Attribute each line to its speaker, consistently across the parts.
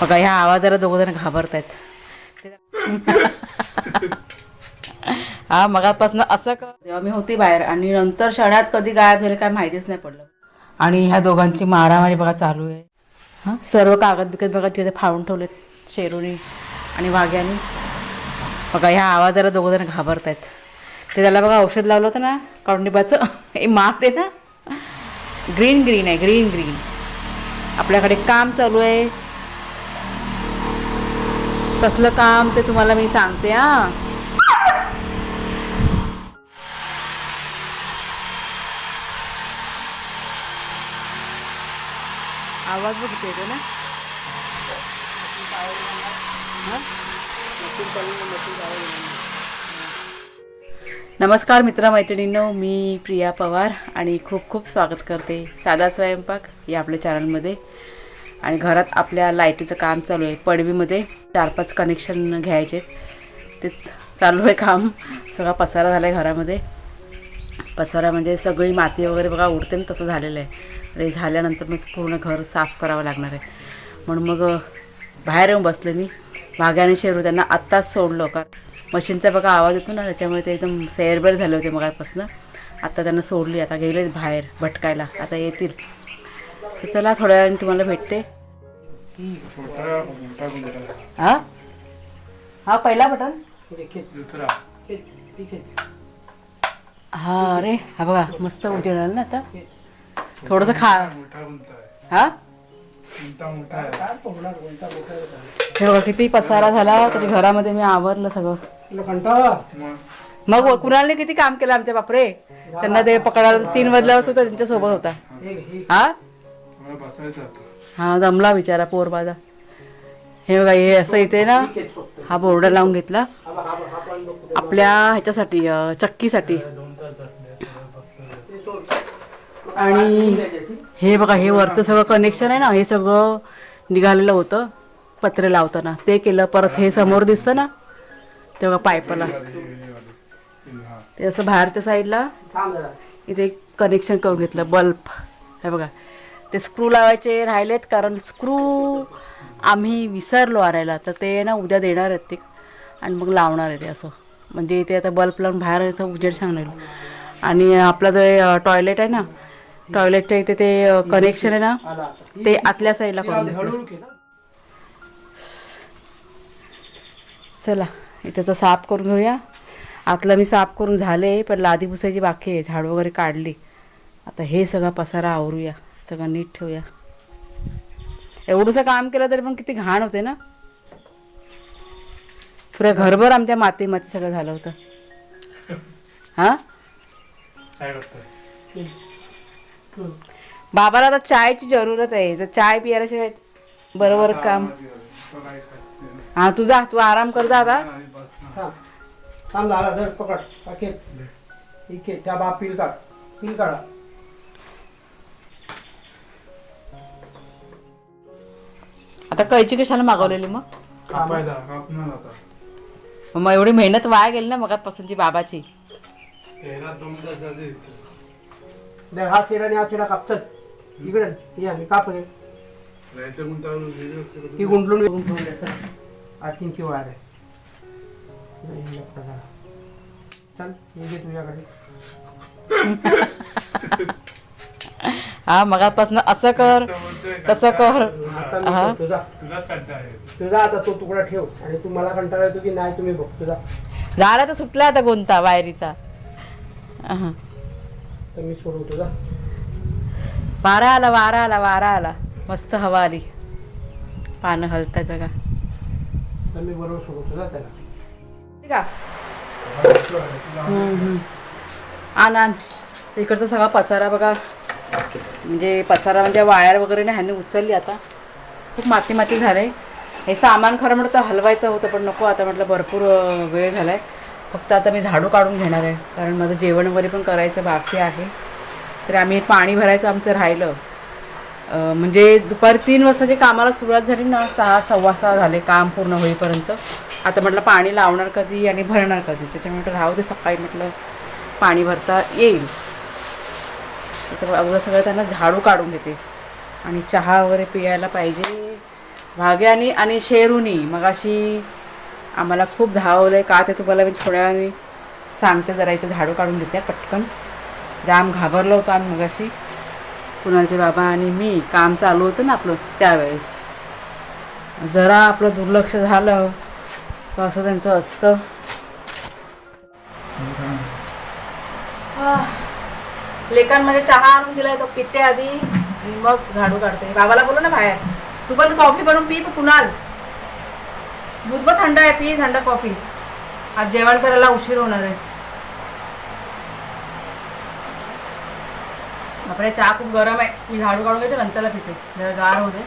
Speaker 1: बघा ह्या आवाजाला दोघं जण घाबरत आहेत. हा मगापासून असं तेव्हा मी होती बाहेर आणि नंतर शहरात कधी गायब झाले काय माहितीच नाही पडलं. आणि ह्या दोघांची मारामारी बघा चालू आहे. हां सर्व कागद बिकत बघा तिथे फाडून ठेवलेत शेरूनी आणि वाघ्यानी. बघा ह्या आवाजाला दोघं जण घाबरत आहेत. ते त्याला बघा औषध लावलं होतं ना कडुलिंबाचं हे मारते ना. ग्रीन ग्रीन आहे ग्रीन ग्रीन. आपल्याकडे काम चालू आहे. कसलं काम ते तुम्हाला मी सांगते. हां आवाज बघते येतो ना. नमस्कार मित्रमैत्रिणींनो, मी प्रिया पवार आणि खूप खूप स्वागत करते साधा स्वयंपाक या आपल्या चॅनलमध्ये. आणि घरात आपल्या लाईटीचं काम चालू आहे. पडवीमध्ये 4-5 कनेक्शन घ्यायचे, तेच चालू आहे काम. सगळा पसारा झाला आहे घरामध्ये. पसारा म्हणजे सगळी माती वगैरे बघा उडते ना तसं झालेलं आहे. आणि झाल्यानंतर मग पूर्ण घर साफ करावं लागणार आहे. म्हणून मग बाहेर येऊन बसले मी. वाघ्याने शेरू त्यांना आत्ताच सोडलं का मशीनचा बघा आवाज येतो ना, त्याच्यामुळे ते एकदम सैरबैर झाले होते मगापासून. आता त्यांना सोडली, आता गेले बाहेर भटकायला, आता येतील. तर चला थोड्या वेळाने तुम्हाला भेटते. हा हा पहिला बटन हा. अरे हा बघा मस्त उजेड ना आता. थोडंसं खा. हा हे बघा किती पसारा झाला तरी घरामध्ये मी आवरलं सगळं. मग कुणालने किती काम केलं आमच्या बापरे. त्यांना ते पकडायला 3 वाजल्यावर सुद्धा त्यांच्यासोबत होता. हा हा जमला बिचारा पोरबाजा. हे बघा हे असं इथे ना हा बोर्ड लावून घेतला आपल्या ह्याच्यासाठी चक्कीसाठी. आणि हे बघा हे वरचं सगळं कनेक्शन आहे ना, हे सगळं निघालेलं होतं पत्रे लावताना, ते केलं. परत हे समोर दिसतं ना ते बघा पाईपला, ते असं बाहेरच्या साईडला इथे कनेक्शन करून घेतलं. बल्ब हे बघा ते स्क्रू लावायचे राहिलेत, कारण स्क्रू आम्ही विसरलो आणायला. तर ते ना उद्या देणार आहेत ते आणि मग लावणार आहे ते असं. म्हणजे इथे आता बल्ब लावून बाहेर यायचं उजेड सांगणार. आणि आपलं जे टॉयलेट आहे ना, टॉयलेटच्या इथे ते कनेक्शन आहे ना ते आतल्या साईडला करून घेतलं. चला इथं साफ करून घेऊया. आतलं मी साफ करून झाले, पण लादी पुसायची बाकी आहे. झाड वगैरे काढली. आता हे सगळा पसारा आवरूया, सगळं नीट ठेवूया. एवढंसं काम केलं तरी पण किती घाण होते ना. पुऱ्या घरभर आमच्या माती माती सगळं झालं होतं. हा बाबाला आता चायची जरूरत आहे. जर चाय पियायला शिवाय बरोबर काम. हा तू जा, तू आराम कर जा आता.
Speaker 2: काम झाला जर पकड पाकिट ठीक आहे. त्या बाप पिल काढा.
Speaker 1: आता कैची कशाला मागवलेली मग? मग एवढी मेहनत वाया गेली ना मगापासूनची बाबाची.
Speaker 2: हा शिरा आणि हा शिरा कापचल इकडे या मी काप रे. ती गुंडलून आथिंग किंवा आहे. चल ये घे तुझ्याकडे.
Speaker 1: हा मगापासून असं कर तसं कर. हा
Speaker 2: तुझा आता तो तुकडा ठेव आणि तू मला कंटाळा येतो की नाही तुम्ही बघ. तुझा
Speaker 1: झाला तर सुटला आता कोणता वायरीचा.
Speaker 2: तर मी सोडू तुझा.
Speaker 1: वारा आला वारा आला वारा आला, मस्त हवा आली, पानं हलतात बघा.
Speaker 2: तर मी बरोबर सोडू तुझा त्याला.
Speaker 1: ठीक आहे. आण इकडचा सगळा पसारा बघा. म्हणजे पसारा म्हणजे वायर वगैरे नाही ह्याने उचलली. आता खूप माती माती झालं आहे. हे सामान खरं म्हटलं तर हलवायचं होतं, पण नको आता म्हटलं भरपूर वेळ झाला आहे. फक्त आता मी झाडू काढून घेणार आहे, कारण माझं जेवण वगैरे पण करायचं बाकी आहे. तर आम्ही पाणी भरायचं आमचं राहिलं. म्हणजे दुपारी 3 वाजताची कामाला सुरुवात झाली ना, 6 सव्वा 6 झाले काम पूर्ण होईपर्यंत. आता म्हटलं पाणी लावणार कधी आणि भरणार कधी, त्याच्यामुळे राहू दे सकाळी म्हटलं पाणी भरता येईल. तर अगोदर सगळं त्यांना झाडू काढून देते आणि चहा वगैरे पियायला पाहिजे. भाग्यानी आणि शेरूनी मगाशी आम्हाला खूप धावलंय का ते तुम्हाला मी थोड्या वेळाने सांगते. जरा इथे झाडू काढून घेते पटकन. जाम घाबरलो होतो आम्ही मगाशी, कुणालचे बाबा आणि मी. काम चालू होतं ना आपलं त्यावेळेस. जरा आपलं दुर्लक्ष झालं तर असं त्यांचं असतं. लेकांमध्ये चहा आणून दिलाय तो पिते आधी आणि मग झाडू काढते. बाबाला बोलू ना बाहेर, तू पण कॉफी बनवून पी. कुणाल दूध पण थंड आहे, पी थंड कॉफी. आज जेवण करायला उशीर होणार आहे. आपल्या चहा खूप गरम आहे. मी झाडू काढून घेते नंतरला पिते, जरा गार होते.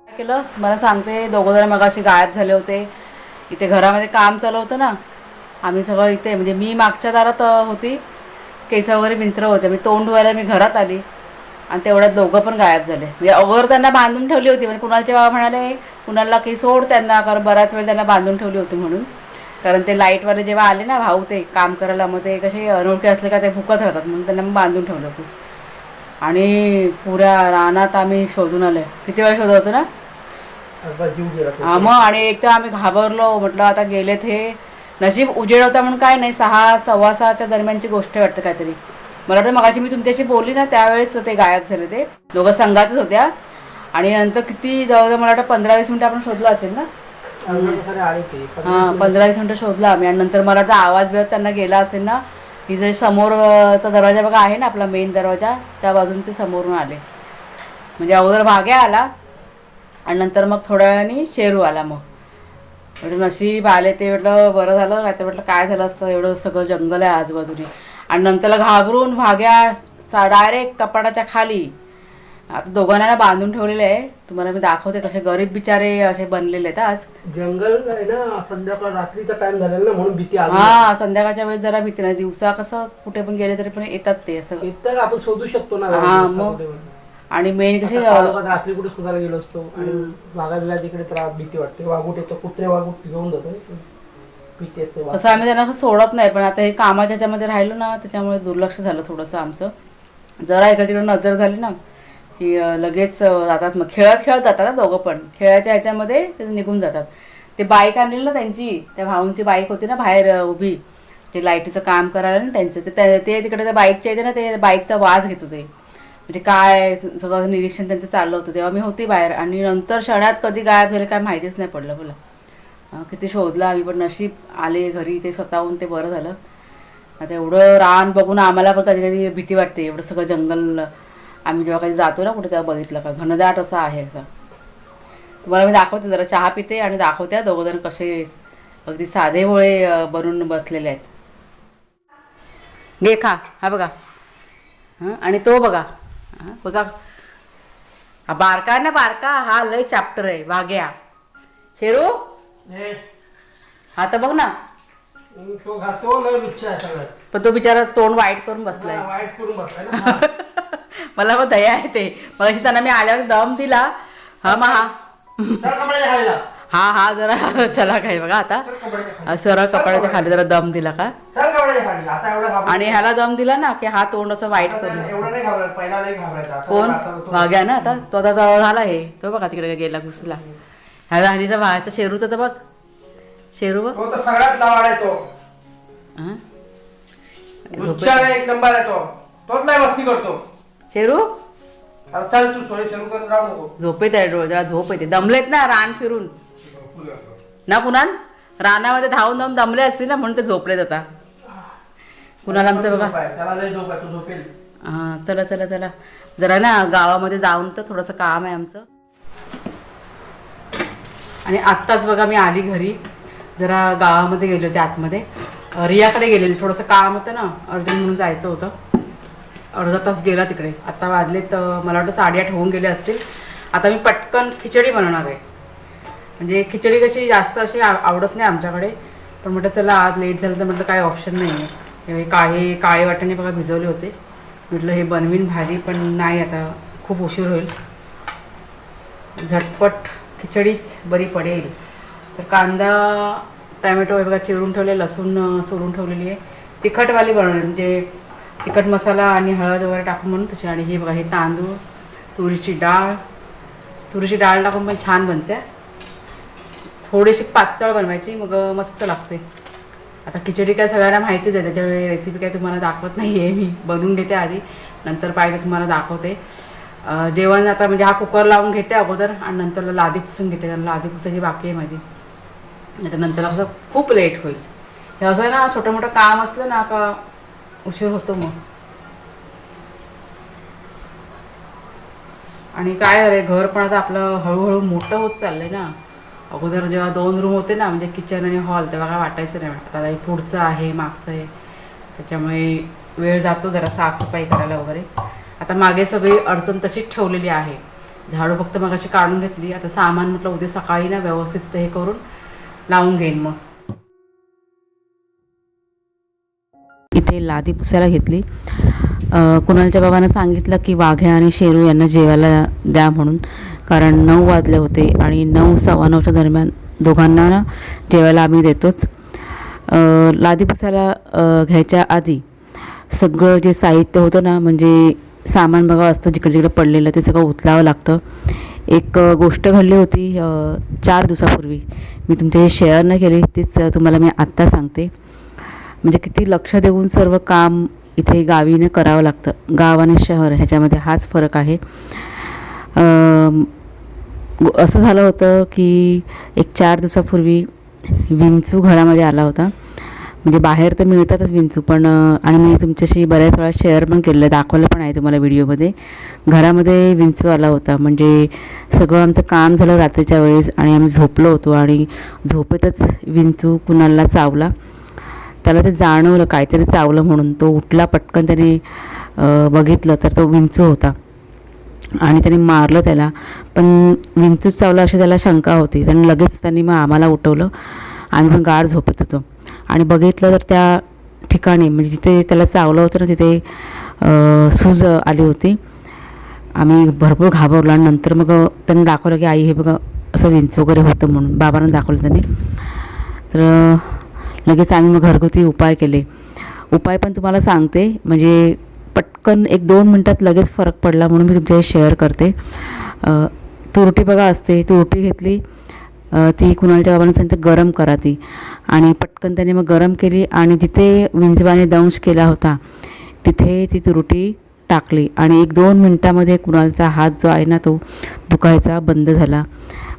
Speaker 1: काय केलं मला सांगते. दोघं जण मगाशी गायब झाले होते. इथे घरामध्ये काम चालू होतं ना, आम्ही सगळं इथे म्हणजे मी मागच्या दारात होती, केस वगैरे विंचरं होते. मी तोंड धुवायला मी घरात आली आणि तेवढ्यात दोघं पण गायब झाले. म्हणजे अगोदर त्यांना बांधून ठेवली होती. म्हणजे कुणालचे बाबा म्हणाले कुणाला की सोड त्यांना, कारण बराच वेळ त्यांना बांधून ठेवली होती म्हणून. कारण ते लाईटवाले जेव्हा आले ना भाऊ ते काम करायला, मग ते कसे अनोळखी असले का ते भुकत राहतात, म्हणून त्यांना मग बांधून ठेवलं होतं. आणि पुऱ्या रानात आम्ही शोधून आले. किती वेळ शोधत होतो ना. हां मग. आणि एक तर आम्ही घाबरलो, म्हटलं आता गेलेत हे. नशीब उजेड होता म्हणून काय नाही. 6 सव्वा 6च्या दरम्यानची गोष्ट वाटतं काहीतरी. मला वाटतं मगाशी मी तुमच्याशी बोलली ना त्यावेळेस ते गायब झाले. ते दोघं संघातच होत्या. आणि नंतर किती जवळजवळ मला वाटतं 15-20 मिनटं आपण शोधलं असेल ना. हां 15-20 मिनटं शोधलं आम्ही. आणि नंतर मला वाटतं आवाज बिवाज त्यांना गेला असेल ना. की जे समोरचा दरवाजा बघा आहे ना आपला मेन दरवाजा, त्या बाजून ते समोरून आले. म्हणजे अगोदर भाग्या आला आणि नंतर मग थोड्या वेळाने शेरू आला. मग म्हटलं नशीब आले ते. म्हटलं बरं झालं, नाही तर म्हटलं काय झालं असतं, एवढं सगळं जंगल आहे आजूबाजूने. आणि नंतरला घाबरून भाग्या डायरेक्ट कपाटाच्या खाली. आता दोघांना बांधून ठेवलेले आहे. तुम्हाला मी दाखवते कसे गरीब बिचारे असे बनलेले आहेत. आज
Speaker 2: जंगल आहे ना, संध्याकाळ रात्रीचा टाइम झालेला ना, म्हणून भीती आली.
Speaker 1: हा संध्याकाळच्या वेळेस जरा भीती नाही. दिवसा कसं कुठे पण गेले तरी पण येतात ते असं.
Speaker 2: इथं आपण शोधू शकतो ना.
Speaker 1: हा मग. आणि मेन कसे
Speaker 2: रात्री कुठे शोधायला गेलो असतो आणि वाघाला तिकडे त्रास भीती वाटते. वाघूट येतो, कुत्रे वाघूट घेऊन जातो, भीती येते.
Speaker 1: तसं आम्ही त्यांना असं सोडत नाही, पण आता हे कामाच्या ह्याच्यामध्ये राहिलो ना त्याच्यामुळे दुर्लक्ष झालं थोडंसं आमचं. जरा इकडे तिकडे नजर झाली ना की लगेच जातात. मग खेळत खेळत जातात ना दोघं पण. खेळाच्या ह्याच्यामध्ये ते निघून जातात. ते बाईक आणलेली ना त्यांची, त्या भाऊंची बाईक होती ना बाहेर उभी, ते लाईटीचं काम करायला ना त्यांचं. ते तिकडे त्या बाईकच्या इथे ना ते बाईकचा वास घेत होते. म्हणजे काय सगळं निरीक्षण त्यांचं चाललं होतं. तेव्हा मी होती बाहेर. आणि नंतर क्षणात कधी गायब झाले काय माहितीच नाही पडलं. बोला किती शोधलं आम्ही, पण नशीब आले घरी ते स्वतःहून. ते बरं झालं. आता एवढं रान बघून आम्हाला पण कधी कधी भीती वाटते. एवढं सगळं जंगल आम्ही जेव्हा कधी जातो ना कुठे तेव्हा बघितलं का घनदाट असं आहे. असं तुम्हाला मी दाखवते. जरा चहा पिते आणि दाखवते दोघं जण कसे अगदी साधे भोळे बनून बसलेले आहेत. घे खा. हा बघा. हां आणि तो बघा. हां बघा हा बारका ना, बारका हा लय चॅप्टर आहे भाग्या. शेरू हा तर बघ ना.
Speaker 2: तो घातो लय रुच्छ आहे सगळं.
Speaker 1: पण तो बिचारा तोंड वाईट करून बसलाय.
Speaker 2: वाईट करून बसलाय ना.
Speaker 1: मला पण दया आहे ते. मग अशी त्यांना मी आल्यावर दम दिला. हा मग हा हा जरा चला काय बघा आता सरळ कपड्याच्या खाली जरा दम दिला का. आणि ह्याला दम दिला ना की हा तोंड असं वाईट करून. कोण भाग्या ना. आता तो आता झाला हे. तो बघा तिकडे गेला घुसला. ह्या हल्लीचा भायचा शेरूचा तर बघ. शेरू बघ
Speaker 2: सगळ्यात लावाड आहे तो. एक नंबर आहे तो. तोच लय मस्ती करतो
Speaker 1: शेरू.
Speaker 2: चल तू सोय शेरू करत राहू नको.
Speaker 1: झोपेत आहे डोळे, जरा झोप येते. दमलेत ना रान फिरून ना. कुणाल रानामध्ये धावून धावून दमले असतील ना म्हणून ते झोपलेत आता. कुणाला आमचं बघा. हां चला चला चला. जरा ना गावामध्ये जाऊन तर थोडंसं काम आहे आमचं. आणि आत्ताच बघा मी आली घरी. जरा गावामध्ये गेले होते आतमध्ये. रियाकडे गेलेले. थोडंसं काम होतं ना अर्जंट म्हणून जायचं होतं. अर्धा तास गेला तिकडे. आता वाजले तर मला वाटतं 8:30 होऊन गेले असतील. आता मी पटकन खिचडी बनवणार आहे. म्हणजे खिचडी कशी जास्त अशी आवडत नाही आमच्याकडे, पण म्हटलं चला आज लेट झालं तर म्हटलं काय ऑप्शन नाही आहे. काळे वाटाणे बघा भिजवले होते. म्हटलं हे बनवीन भाजी, पण नाही आता खूप उशीर होईल. झटपट खिचडीच बरी पडेल. तर कांदा टॅमॅटो हे बघा चिरून ठेवले, लसूण सोलून ठेवलेली आहे. तिखटवाली बनवली, म्हणजे तिखट मसाला आणि हळद वगैरे टाकून म्हणून तशी. आणि हे बघा, हे तांदूळ, तुरीची डाळ टाकून पण छान बनते. थोडीशी पातळ बनवायची, मग मस्त लागते. आता खिचडी काय सगळ्यांना माहितीच आहे, त्याच्यामुळे रेसिपी काय तुम्हाला दाखवत नाही आहे. मी बनवून घेते आधी, नंतर पाहिजे तुम्हाला दाखवते. जेवण आता म्हणजे हा कुकर लावून घेते अगोदर आणि नंतर लादी पुसून घेते, कारण लादी पुसायची बाकी आहे माझी. नाही नंतर असं खूप लेट होईल. हे असं ना, छोटं मोठं काम असलं ना का उशीर होतो मग. आणि काय झालं, घर पण आता आपलं हळूहळू मोठं होत चाललंय ना. अगोदर जेव्हा 2 रूम होते ना, म्हणजे किचन आणि हॉल, तेव्हा काय वाटायचं नाही. आता हे पुढचं आहे, मागचं आहे, त्याच्यामुळे वेळ जातो जरा साफसफाई करायला वगैरे. आता मागे सगळी अडचण तशीच ठेवलेली आहे. झाडू फक्त मगाशी काढून घेतली. आता सामान म्हटलं उद्या सकाळी ना व्यवस्थित हे करून लावून घेईन. मग इथे लादी पुसायला घेतली. कुणालच्या बाबांना सांगितलं की वाघ्या आणि शेरू यांना जेवायला द्या म्हणून, कारण 9 वाजले होते आणि 9, 9:15च्या दरम्यान दोघांना ना जेवायला आम्ही देतोच. लादी पुसायला घ्यायच्या आधी सगळं जे साहित्य होतं ना, म्हणजे सामान बघा असतं जिकडे पडलेलं, ते सगळं उचलावं लागतं. एक गोष्ट घडली होती 4 दिवसापूर्वी, मी तुमच्याशी शेअर नाही केली, तीच तुम्हाला मी आत्ता सांगते. म्हणजे किती लक्ष देऊन सर्व काम इथे गावीने करावं लागतं. गाव आणि शहर ह्याच्यामध्ये हाच फरक आहे. असं झालं होतं की एक 4 दिवसापूर्वी विंचू घरामध्ये आला होता. म्हणजे बाहेर तर मिळतातच विंचू, पण आणि मी तुमच्याशी बऱ्याच वेळा शेअर पण केलेलं, दाखवलं पण आहे तुम्हाला व्हिडिओमध्ये. घरामध्ये विंचू आला होता. म्हणजे सगळं आमचं काम झालं रात्रीच्या वेळेस आणि आम्ही झोपलो होतो आणि झोपेतच विंचू कुणाला चावला. त्याला ते जाणवलं काहीतरी चावलं म्हणून. तो उठला पटकन, त्याने बघितलं तर तो विंचू होता आणि त्याने मारलं त्याला. पण विंचूच चावला अशी त्याला शंका होती. त्यांनी मग आम्हाला उठवलं. आम्ही पण गाढ झोपत होतो आणि बघितलं तर त्या ठिकाणी म्हणजे जिथे त्याला चावलं होतं ना, तिथे सूज आली होती. आम्ही भरपूर घाबरलो आणि नंतर मग त्यांनी दाखवलं की आई हे बघा असं विंचू वगैरे होतं म्हणून. बाबांना दाखवलं त्यांनी. तर लगेच आम्ही मग घरगुती उपाय केले. उपाय पण तुम्हाला सांगते, म्हणजे पटकन 1-2 मिनटात लगेच फरक पडला म्हणून मी तुमच्याशी शेअर करते. तुरटी बघा असते, तुरटी घेतली, ती कुणालच्या बाबांना सांगितलं गरम करा ती, आणि पटकन त्याने मग गरम केली आणि जिथे विंचवाने दंश केला होता तिथे ती तुरटी टाकली आणि 1-2 मिनटामध्ये कुणालचा हात जो आहे ना तो दुखायचा बंद झाला.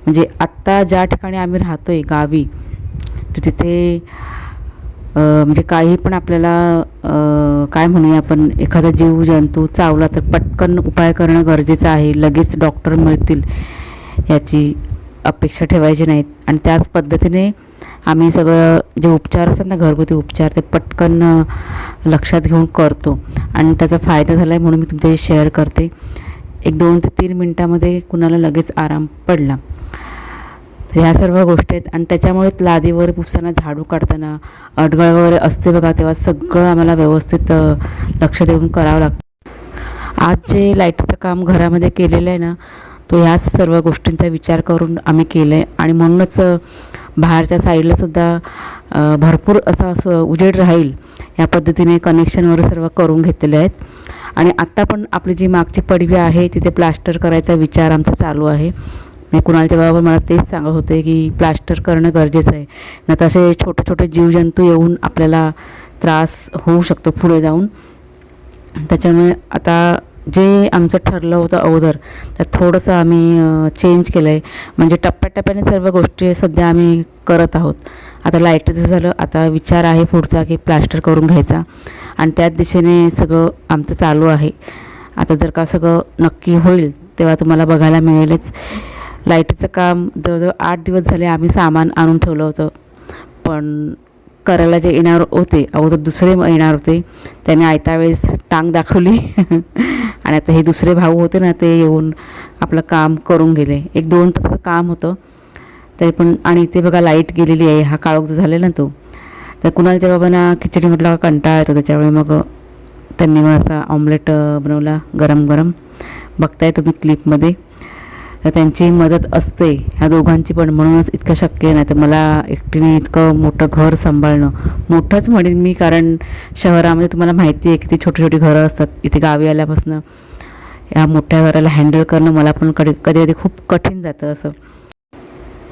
Speaker 1: म्हणजे आत्ता ज्या ठिकाणी आम्ही राहतो आहे गावी, तिथे म्हणजे काही पण आपल्याला काय म्हणूया आपण, एखादा जीवजंतू चावला तर पटकन उपाय करणं गरजेचं आहे. लगेच डॉक्टर मिळतील याची अपेक्षा ठेवायची नाहीत. आणि त्याच पद्धतीने आम्ही सगळं जे उपचार असतात ना, घरगुती उपचार, ते पटकन लक्षात घेऊन करतो आणि त्याचा फायदा झाला आहे म्हणून मी तुमच्याशी शेअर करते. 1-2 ते 3 मिनटामध्ये कुणाला लगेच आराम पडला. तर ह्या सर्व गोष्टी आहेत. आणि त्याच्यामुळे लादीवर पुसताना, झाडू काढताना अडगळ वगैरे असते बघा, तेव्हा सगळं आम्हाला व्यवस्थित लक्ष देऊन करावं लागतं. आज जे लाईटीचं काम घरामध्ये केलेलं आहे ना, तो ह्याच सर्व गोष्टींचा विचार करून आम्ही केलं आहे. आणि म्हणूनच बाहेरच्या साईडलासुद्धा भरपूर असं उजेड राहील या पद्धतीने कनेक्शन वगैरे सर्व करून घेतलेले आहेत. आणि आत्ता पण आपली जी मागची पडवी आहे तिथे प्लास्टर करायचा विचार आमचा चालू आहे. मी कुणालच्या बाबा मला तेच सांगत होते की प्लास्टर करणं गरजेचं आहे, नाही तर असे छोटे छोटे जीवजंतू येऊन आपल्याला त्रास होऊ शकतो पुढे जाऊन. त्याच्यामुळे आता जे आमचं ठरलं होतं अगोदर, त्यात थोडंसं आम्ही चेंज केलं आहे. म्हणजे टप्प्याटप्प्याने सर्व गोष्टी सध्या आम्ही करत आहोत. आता लाईटचं झालं, आता विचार आहे पुढचा की प्लास्टर करून घ्यायचा आणि त्याच दिशेने सगळं आमचं चालू आहे. आता जर का सगळं नक्की होईल तेव्हा तुम्हाला बघायला मिळेलच. लाईटीचं काम जवळजवळ 8 दिवस झाले आम्ही सामान आणून ठेवलं होतं, पण करायला जे येणार होते अगोदर दुसरे येणार होते, त्याने आयत्या वेळेस टांग दाखवली आणि आता हे दुसरे भाऊ होते ना, ते येऊन आपलं काम करून गेले. 1-2 तासाचं काम होतं तरी पण. आणि इथे बघा लाईट गेलेली आहे, हा काळोख जो झालेला ना तो. तर कुणालच्या बाबांना खिचडी म्हटलं कंटाळा येतो, त्याच्यामुळे मग त्यांनी मग असा ऑमलेट बनवला गरम गरम, बघताय तुम्ही क्लिपमध्ये. तर त्यांची मदत असते ह्या दोघांची पण, म्हणूनच इतकं शक्य नाही. तर मला एकटीने इतकं मोठं घर सांभाळणं, मोठंच म्हणेन मी, कारण शहरामध्ये तुम्हाला माहिती आहे किती छोटी छोटी घरं असतात. इथे गावी आल्यापासून या मोठ्या घराला हँडल करणं मला पण कधी कधी खूप कठीण जातं असं.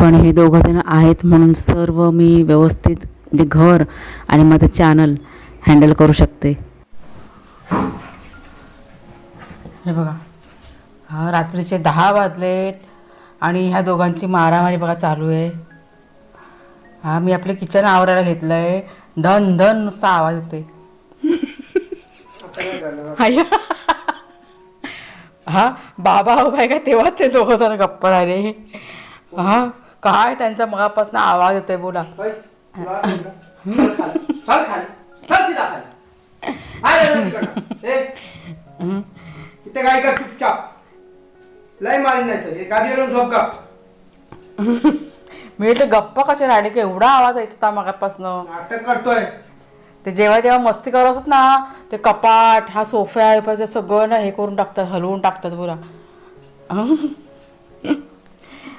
Speaker 1: पण हे दोघंजणं आहेत म्हणून सर्व मी व्यवस्थित म्हणजे घर आणि माझं चॅनल हँडल करू शकते. हे बघा, हा रात्रीचे 10 वाजलेत आणि ह्या दोघांची मारामारी बघा चालू आहे. हा मी आपलं किचन आवरायला घेतलं आहे, धन धन नुसता आवाज येते. हा बाबा उभा आहे का तेव्हा ते दोघं जण गप्प राहिले. हा काय त्यांचा मगापासून आवाज येतोय, बोला.
Speaker 2: इथे काय कर चुपचाप, लय मारी नाही गादीवरून झोप का.
Speaker 1: मी ते गप्प कशा राहिले की एवढा आवाज येत होता मगापासून.
Speaker 2: नाटक करतोय
Speaker 1: ते जेव्हा जेव्हा मस्ती करत असत ना, ते कपाट हा सोफ्या सगळं ना हे करून टाकतात, हलवून टाकतात बोला.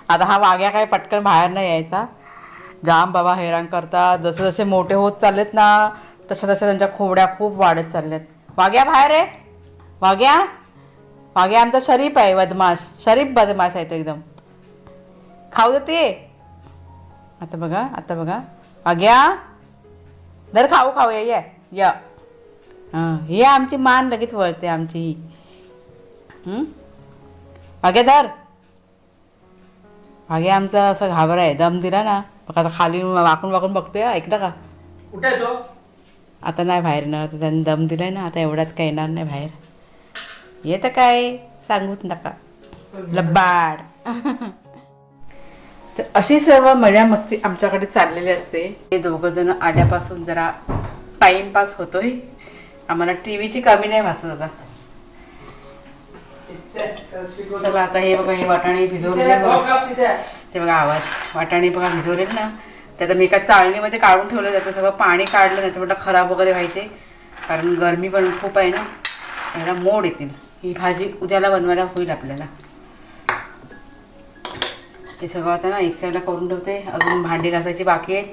Speaker 1: आता हा वाघ्या काय पटकन बाहेर नाही यायचा, जाम बाबा हैराण करतात. जसे जसे मोठे होत चाललेत ना तशा तशा त्यांच्या खोड्या खूप वाढत चालल्यात. वाघ्या बाहेर आहे, वाघ्या. वाघ्या आमचा शरीफ आहे, बदमाश, शरीफ बदमाश आहे तो एकदम. खाऊ देते आता बघा, आता बघा वाघ्या, धर खाऊ खाऊ ये या. हां ही आमची मान लगेच वळते आमची ही. वाघ्या धर. वाघ्या आमचा असं घाबरा आहे, दम दिला ना बघा आता खाली वाकून वाकून बघतोय. ऐकलं का,
Speaker 2: कुठे आहे तो.
Speaker 1: आता नाही बाहेर ना, त्याने दम दिलाय ना, आता एवढ्यात काही येणार नाही बाहेर. येतं काय सांगूच नका, लब्बाड. तर अशी सर्व मजा मस्ती आमच्याकडे चाललेली असते. हे दोघं जण आल्यापासून जरा टाइमपास होतोय आम्हाला, टीव्हीची कमी नाही भासत आता. चला आता हे बघा, हे वाटाणे भिजवलेले ते बघा, आवाज वाटाणे बघा भिजवले ना. ते आता मी एका चाळणीमध्ये काढून ठेवलं, त्याचं सगळं पाणी काढलं नाही तर म्हटलं खराब वगैरे व्हायचे, कारण गरमी पण खूप आहे ना, याला मोड येतील. ही भाजी उद्याला बनवायला होईल आपल्याला. हे सगळं आता ना एक साईडला करून ठेवते. अजून भांडी घासायची बाकी आहे,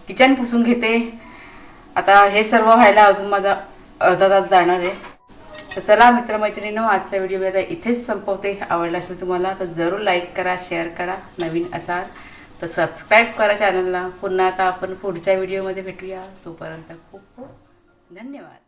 Speaker 1: किचन पुसून घेते. आता हे सर्व व्हायला अजून माझा अर्धा तास जाणार आहे. तर चला मित्रमैत्रिणींनो, आजचा व्हिडिओ मी आता इथेच संपवते. आवडला असेल तुम्हाला तर जरूर लाईक करा, शेअर करा. नवीन असाल तर सबस्क्राईब करा चॅनलला. पुन्हा आता आपण पुढच्या व्हिडिओमध्ये भेटूया. तोपर्यंत खूप खूप धन्यवाद.